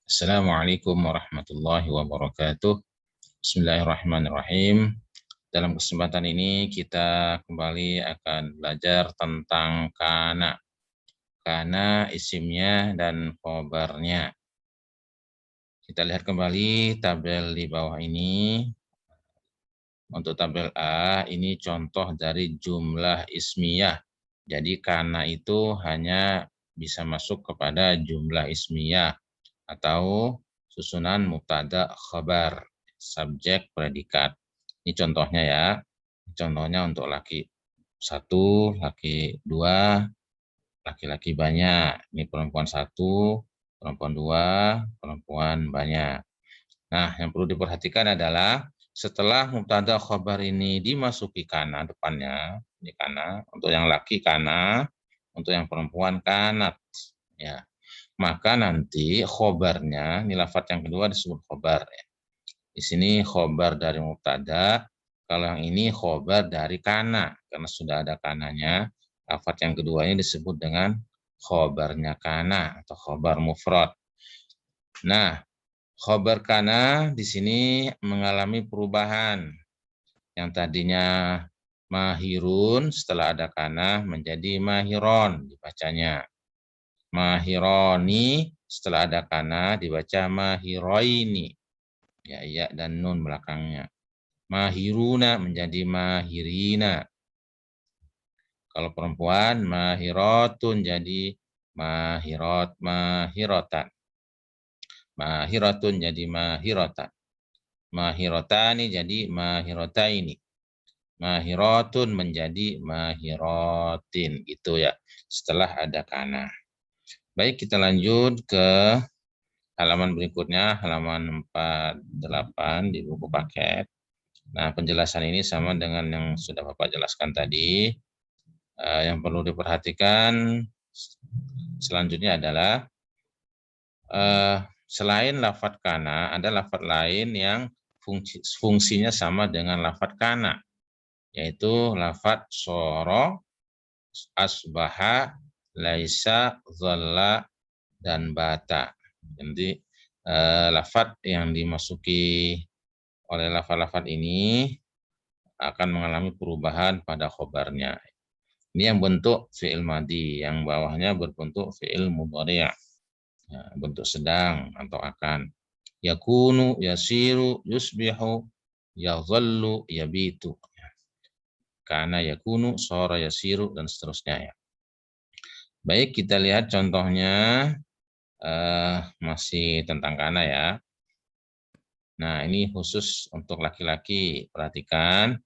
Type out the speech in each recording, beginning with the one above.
Assalamualaikum warahmatullahi wabarakatuh. Bismillahirrahmanirrahim. Dalam kesempatan ini kita kembali akan belajar tentang kana. Kana isimnya dan khobarnya. Kita lihat kembali tabel di bawah ini. Untuk tabel A, ini contoh dari jumlah ismiyah. Jadi kana itu hanya bisa masuk kepada jumlah ismiyah atau susunan mubtada khabar, subjek, predikat. Ini contohnya ya. Contohnya untuk laki satu, laki dua, laki-laki banyak. Ini perempuan satu, perempuan dua, perempuan banyak. Nah, yang perlu diperhatikan adalah setelah mubtada khabar ini dimasuki kana depannya, ini kana, untuk yang laki kana, untuk yang perempuan kanat. Ya, maka nanti khobarnya, ini lafadz yang kedua disebut khobar. Ya. Di sini khobar dari mubtada, kalau yang ini khobar dari kana, karena sudah ada kananya, lafadz yang keduanya disebut dengan khobarnya kana atau khobar mufrad. Nah, khobar kana di sini mengalami perubahan. Yang tadinya mahirun setelah ada kana menjadi mahiron dibacanya. Mahironi setelah ada kana dibaca mahiroini. Ya, iya dan nun belakangnya. Mahiruna menjadi mahirina. Kalau perempuan mahirotun jadi mahirotan. Mahiratun jadi mahirotan. Mahirotani jadi mahirotaini. Mahiratun menjadi mahirotin. Gitu ya. Setelah ada kana. Baik, kita lanjut ke halaman berikutnya, halaman 48 di buku paket. Nah, penjelasan ini sama dengan yang sudah Bapak jelaskan tadi. Yang perlu diperhatikan selanjutnya adalah selain lafadz kana, ada lafadz lain yang fungsinya sama dengan lafadz kana, yaitu lafadz soro, asbaha, laisa, dhalla, dan bata. Jadi lafadz yang dimasuki oleh lafadz-lafadz ini akan mengalami perubahan pada khobarnya. Ini yang bentuk fi'il madi, yang bawahnya berbentuk fi'il mudhari'. Ya, bentuk sedang atau akan. Yakunu, yasiru, yusbihu, yadhallu, yabitu. Kana yakunu, sora yasiru, dan seterusnya ya. Baik, kita lihat contohnya masih tentang kana ya. Nah, ini khusus untuk laki-laki. Perhatikan,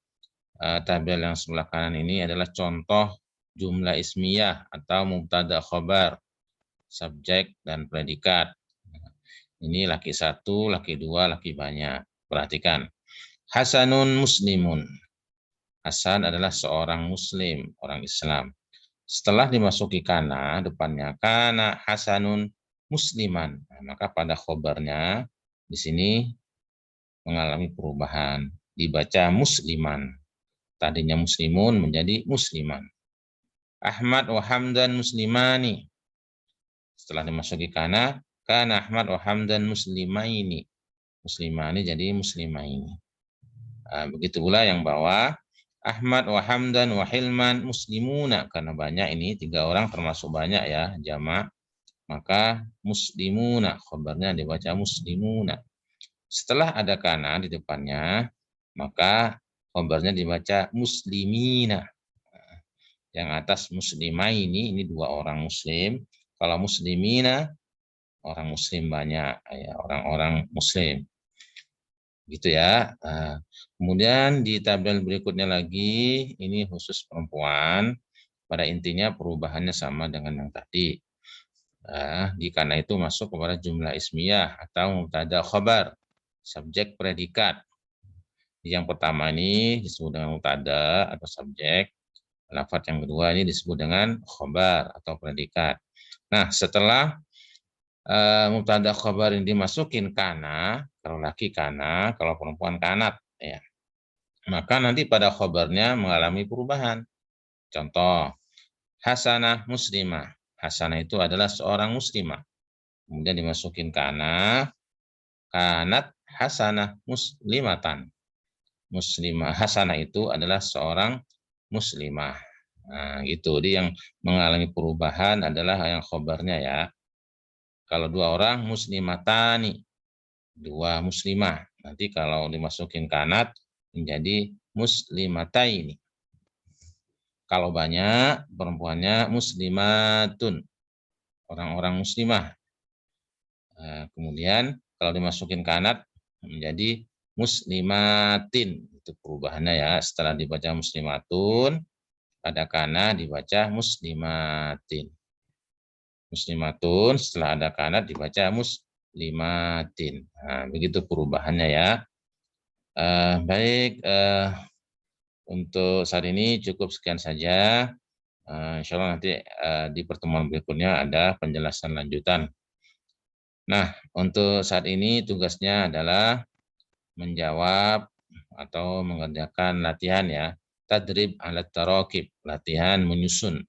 tabel yang sebelah kanan ini adalah contoh jumlah ismiyah atau mubtada khobar, subjek, dan predikat. Ini laki satu, laki dua, laki banyak. Perhatikan. Hasanun muslimun. Hasan adalah seorang muslim, orang Islam. Setelah dimasuki kana, depannya kana hasanun musliman. Nah, maka pada khobarnya di sini mengalami perubahan. Dibaca musliman. Tadinya muslimun menjadi musliman. Ahmad wa Hamdan muslimani. Setelah dimasuki kana Ahmad wa Hamdan muslimaini. Muslimani jadi muslimaini. Nah, begitu pula yang bawah. Ahmad wa Hamdan wa Hilman muslimuna. Karena banyak ini, 3 orang termasuk banyak ya, jamak. Maka muslimuna, khabarnya dibaca muslimuna. Setelah ada kana di depannya, maka khabarnya dibaca muslimina. Yang atas muslimaini, ini 2 orang muslim. Kalau muslimina, orang muslim banyak, ya, orang-orang muslim. Gitu ya. Nah, kemudian di tabel berikutnya lagi, ini khusus perempuan. Pada intinya perubahannya sama dengan yang tadi. Nah, karena itu masuk kepada jumlah ismiyah atau mubtada khabar, subjek predikat. Yang pertama ini disebut dengan mubtada atau subjek. Lafadz yang kedua ini disebut dengan khabar atau predikat. Nah, setelah mubtada khabar ini dimasukin kana, kalau laki kana, kalau perempuan kanat, ya. Maka nanti pada khabarnya mengalami perubahan. Contoh, hasanah muslimah. Hasanah itu adalah seorang muslimah. kemudian dimasukin kana, kanat hasanah muslimatan. Muslimah hasanah itu adalah seorang muslimah. Nah, gitu. Jadi yang mengalami perubahan adalah yang khobarnya ya. Kalau dua orang muslimatani, dua muslimah. Nanti kalau dimasukin kanat menjadi muslimataini. Kalau banyak perempuannya muslimatun, orang-orang muslimah. Nah, kemudian kalau dimasukin kanat menjadi muslimatin. Itu perubahannya ya. Setelah dibaca muslimatun, pada kana dibaca muslimatin. Muslimatun, setelah ada kanat dibaca muslimatin. Nah, begitu perubahannya ya. Baik, untuk saat ini cukup sekian saja. Insya Allah nanti di pertemuan berikutnya ada penjelasan lanjutan. Nah, untuk saat ini tugasnya adalah menjawab atau mengerjakan latihan ya. Tadrib alat tarokib, latihan menyusun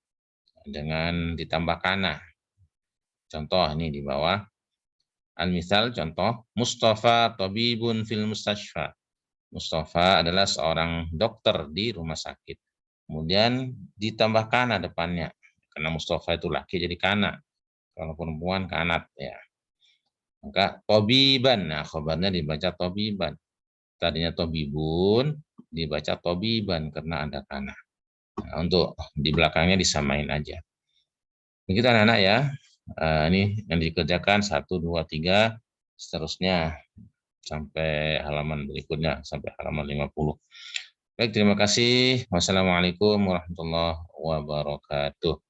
dengan ditambah kana. Contoh ini di bawah. Al-misal contoh, Mustafa tabibun fil mustashfa. Mustafa adalah seorang dokter di rumah sakit. Kemudian ditambah kana depannya. Karena Mustafa itu laki jadi kana. Kalau perempuan kanat ya. Maka tobiban, nah khobarnya dibaca tobiban. Tadinya tobibun, dibaca tobiban karena ada kana. Nah, untuk di belakangnya disamain aja. Begitu anak-anak ya. Ini yang dikerjakan 1, 2, 3, seterusnya sampai halaman berikutnya, sampai halaman 50. Baik, terima kasih. Wassalamualaikum warahmatullahi wabarakatuh.